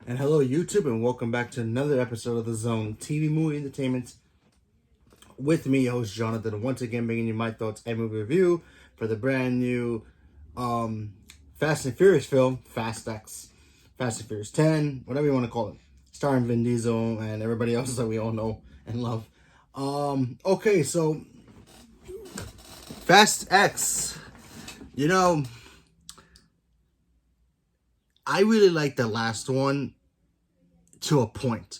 And hello, YouTube, and welcome back to another episode of The Zone TV Movie Entertainment. With me, your host Jonathan, once again bringing you my thoughts and movie review for the brand new Fast and Furious film, Fast X, Fast and Furious 10, whatever you want to call it, starring Vin Diesel and everybody else that we all know and love. Okay, so Fast X, you know, I really like the last one to a point.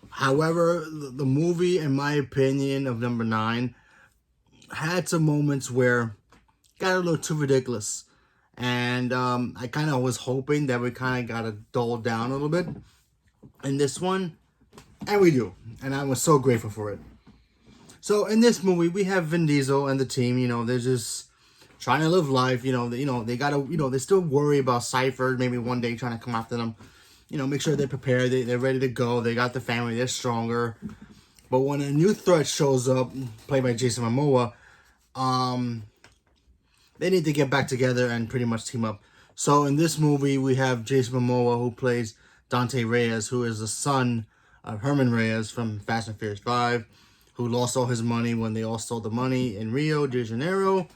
However, the movie, in my opinion, of number 9 had some moments where it got a little too ridiculous. And I kind of was hoping that we kind of got to dull down a little bit in this one. And we do. And I was so grateful for it. So in this movie, we have Vin Diesel and the team. They're just trying to live life. They got to, they still worry about Cypher maybe one day trying to come after them. Make sure they're prepared. They're ready to go. They got the family. They're stronger. But when a new threat shows up, played by Jason Momoa, they need to get back together and pretty much team up. So in this movie, we have Jason Momoa, who plays Dante Reyes, who is the son of Herman Reyes from Fast and Furious 5, who lost all his money when they all stole the money in Rio de Janeiro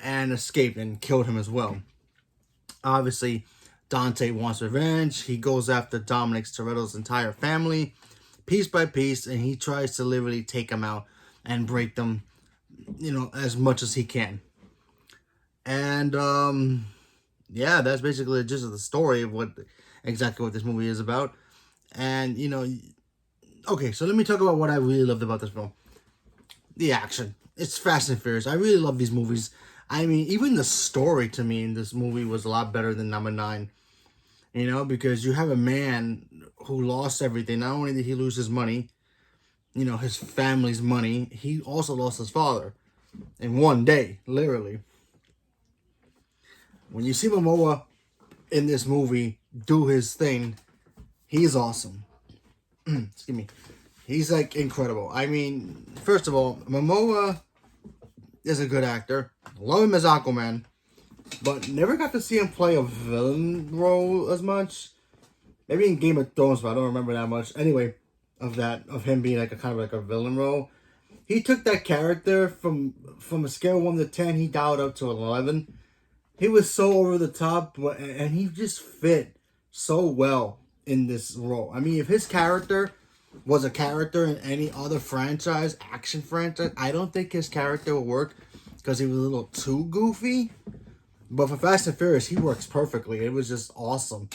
and escaped and killed him as well. Obviously, Dante wants revenge. He goes after Dominic Toretto's entire family, piece by piece, and he tries to literally take them out and break them, as much as he can. And, yeah, that's basically just the story of exactly what this movie is about. And, okay, so let me talk about what I really loved about this film. The action. It's Fast and Furious. I really love these movies. I mean, even the story to me in this movie was a lot better than number 9. Because you have a man who lost everything. Not only did he lose his money, his family's money, he also lost his father in one day, literally. When you see Momoa in this movie do his thing, he's awesome. Excuse me. He's like incredible. I mean, first of all, Momoa is a good actor. Love him as Aquaman, but never got to see him play a villain role as much. Maybe in Game of Thrones, but I don't remember that much. Anyway, of him being like a kind of like a villain role. He took that character from a scale of 1 to 10, he dialed up to 11. He was so over the top, and he just fit so well in this role. I mean, if his character was a character in any other franchise, action franchise, I don't think his character would work because he was a little too goofy. But for Fast and Furious, he works perfectly. It was just awesome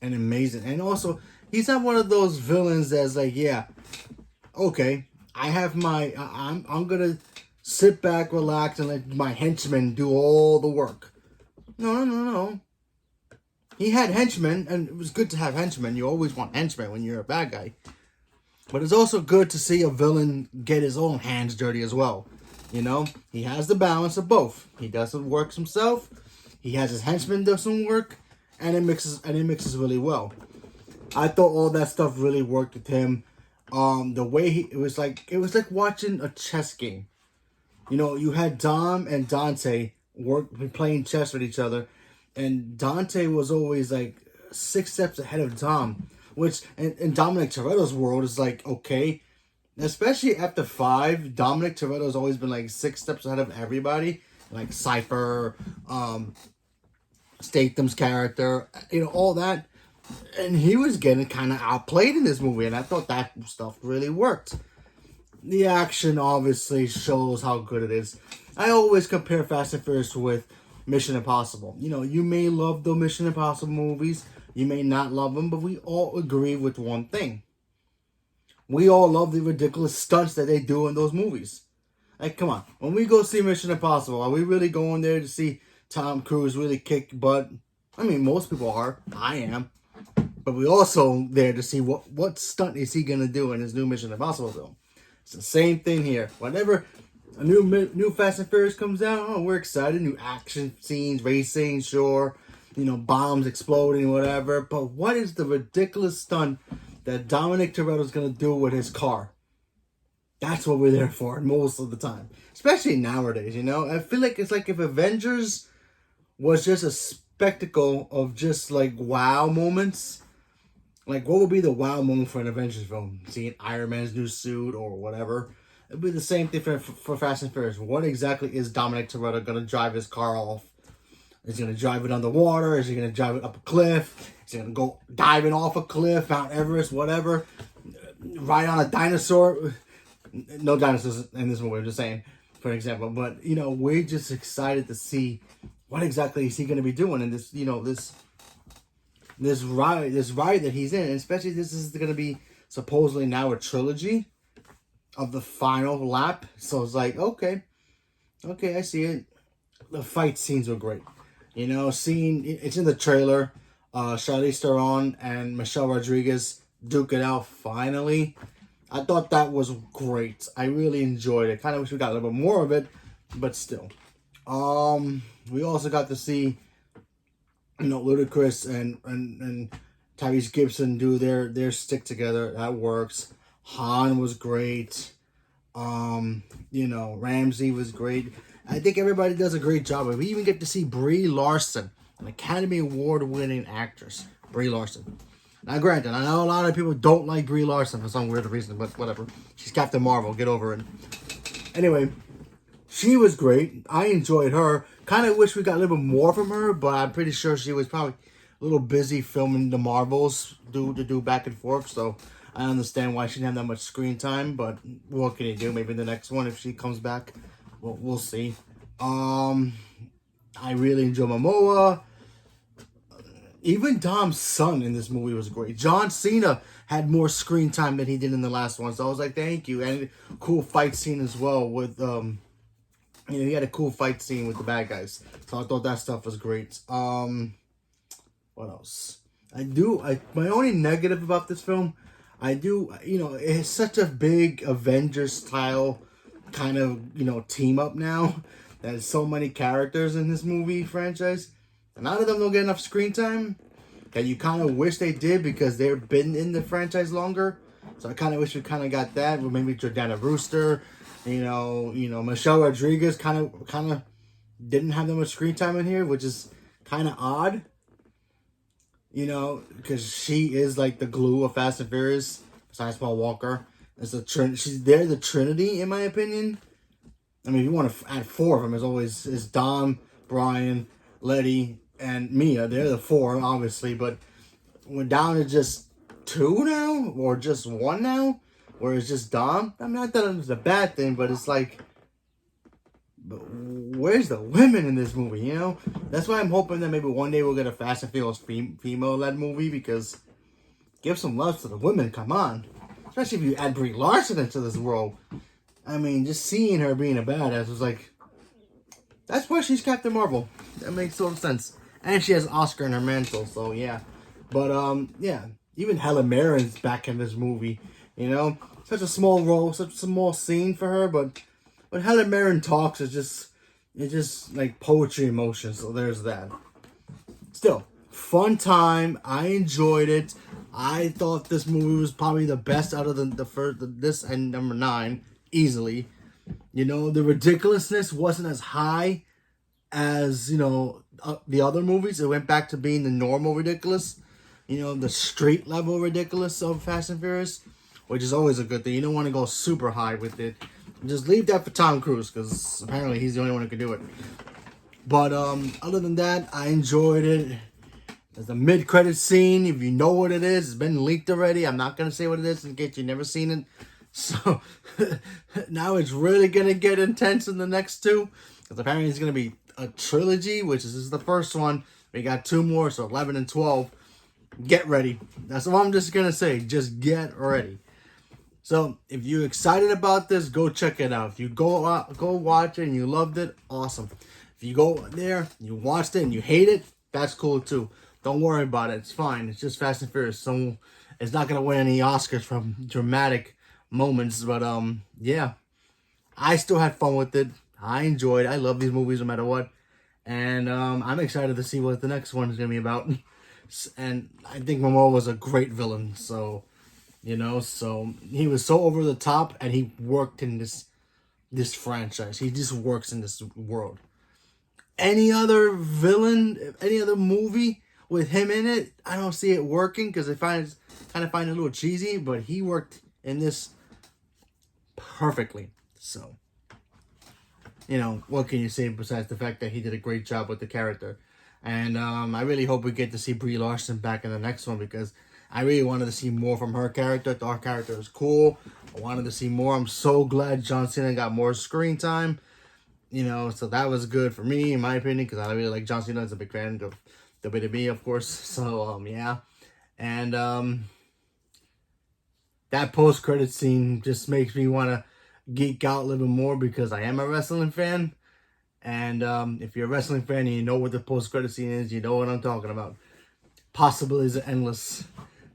and amazing. And also, he's not one of those villains that's like, yeah, okay, I'm gonna sit back, relax, and let my henchmen do all the work. No. He had henchmen, and it was good to have henchmen. You always want henchmen when you're a bad guy. But it's also good to see a villain get his own hands dirty as well. He has the balance of both. He does some work himself. He has his henchmen do some work, and it mixes really well. I thought all that stuff really worked with him. The way it was like watching a chess game. You had Dom and Dante playing chess with each other, and Dante was always like 6 steps ahead of Dom, which in Dominic Toretto's world is like, okay, especially after 5, Dominic Toretto's always been like 6 steps ahead of everybody, like Cypher, Statham's character, all that, and he was getting kind of outplayed in this movie, and I thought that stuff really worked. The action obviously shows how good it is. I always compare Fast and Furious with Mission Impossible. You may love the Mission Impossible movies, you may not love them, but we all agree with one thing. We all love the ridiculous stunts that they do in those movies. Like, come on. When we go see Mission Impossible, are we really going there to see Tom Cruise really kick butt? I mean, most people are. I am. But we also there to see what stunt is he going to do in his new Mission Impossible film. It's the same thing here. Whenever a new Fast and Furious comes out, oh, we're excited. New action scenes, racing, sure. Bombs exploding, whatever. But what is the ridiculous stunt that Dominic Toretto's going to do with his car? That's what we're there for most of the time. Especially nowadays, I feel like it's like if Avengers was just a spectacle of just like wow moments, Like, what would be the wow moment for an Avengers film? Seeing Iron Man's new suit or whatever. It'd be the same thing for Fast and Furious. What exactly is Dominic Toretto going to drive his car off? Is he going to drive it underwater? Is he going to drive it up a cliff? Is he going to go diving off a cliff, Mount Everest, whatever? Ride on a dinosaur? No dinosaurs in this movie, I'm just saying, for example. But, you know, we're just excited to see what exactly is he going to be doing in this, you know, this ride that he's in. And especially this is going to be supposedly now a trilogy of the final lap. So it's like, okay, I see it. The fight scenes were great. You know, seeing it's in the trailer. Charlize Theron and Michelle Rodriguez duke it out finally. I thought that was great. I really enjoyed it. Kind of wish we got a little bit more of it, but still. We also got to see, you know, Ludacris and Tyrese Gibson do their stick together. That works. Han was great. You know, Ramsey was great. I think everybody does a great job. We even get to see Brie Larson, an Academy Award winning actress. Brie Larson. Now, granted, I know a lot of people don't like Brie Larson for some weird reason, but whatever. She's Captain Marvel. Get over it. Anyway, she was great. I enjoyed her. Kind of wish we got a little bit more from her, but I'm pretty sure she was probably a little busy filming the Marvels to do back and forth, so I understand why she didn't have that much screen time, but what can you do? Maybe the next one, if she comes back, we'll see. I really enjoy Momoa. Even Dom's son in this movie was great. John Cena had more screen time than he did in the last one, so I was like, thank you. And cool fight scene as well with, you know, he had a cool fight scene with the bad guys. So I thought that stuff was great. What else? My only negative about this film, you know, it's such a big Avengers style kind of, you know, team up now. There's so many characters in this movie franchise. And none of them don't get enough screen time. And you kind of wish they did because they've been in the franchise longer. So I kind of wish we kind of got that. With maybe Jordana Brewster, you know, Michelle Rodriguez kind of didn't have that much screen time in here, which is kind of odd. You know, because she is like the glue of Fast and Furious, besides Paul Walker. She's the Trinity, in my opinion. I mean, if you want to add four of them, is Dom, Brian, Letty, and Mia. They're the four, obviously, but we're down to just two now, or just one now, where it's just Dom. I mean, not that it's a bad thing, but it's like, but where's the women in this movie, you know? That's why I'm hoping that maybe one day we'll get a Fast and Furious female-led movie, because give some love to the women, come on. Especially if you add Brie Larson into this world. I mean, just seeing her being a badass was like, that's why she's Captain Marvel. That makes total sense. And she has Oscar in her mantle, so yeah. But, yeah. Even Helen Mirren's back in this movie, you know? Such a small role, such a small scene for her, but when Helen Mirren talks, it's just like poetry in motion, so there's that. Still, fun time. I enjoyed it. I thought this movie was probably the best out of this and number 9, easily. You know, the ridiculousness wasn't as high as, you know, the other movies. It went back to being the normal ridiculous. You know, the street level ridiculous of Fast and Furious, which is always a good thing. You don't want to go super high with it. Just leave that for Tom Cruise, because apparently he's the only one who can do it. But other than that, I enjoyed it. There's a mid-credit scene. If you know what it is, it's been leaked already. I'm not going to say what it is in case you've never seen it. So, now it's really going to get intense in the next two. Because apparently it's going to be a trilogy, which is this is the first one. We got 2 more, so 11 and 12. Get ready. That's all I'm just going to say. Just get ready. So, if you're excited about this, go check it out. If you go watch it and you loved it, awesome. If you go there, you watched it and you hate it, that's cool too. Don't worry about it. It's fine. It's just Fast and Furious. So, it's not going to win any Oscars from dramatic moments. But, yeah. I still had fun with it. I enjoyed it. I love these movies no matter what. And I'm excited to see what the next one is going to be about. And I think Momoa was a great villain. So, you know, so he was so over the top and he worked in this franchise. He just works in this world. Any other villain, any other movie with him in it, I don't see it working because I kind of find it a little cheesy. But he worked in this perfectly. So, what can you say besides the fact that he did a great job with the character? And I really hope we get to see Brie Larson back in the next one because I really wanted to see more from her character. I thought her character was cool. I wanted to see more. I'm so glad John Cena got more screen time. So that was good for me, in my opinion, because I really like John Cena. As a big fan of WWE, of course. So, yeah. And that post-credit scene just makes me want to geek out a little bit more because I am a wrestling fan. And if you're a wrestling fan and you know what the post-credit scene is, you know what I'm talking about. Possibilities are endless.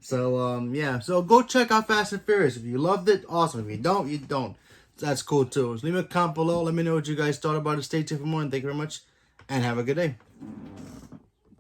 So, yeah. So go check out Fast and Furious. If you loved it, awesome. If you don't, you don't. That's cool too. So leave a comment below. Let me know what you guys thought about it. Stay tuned for more. And thank you very much. And have a good day.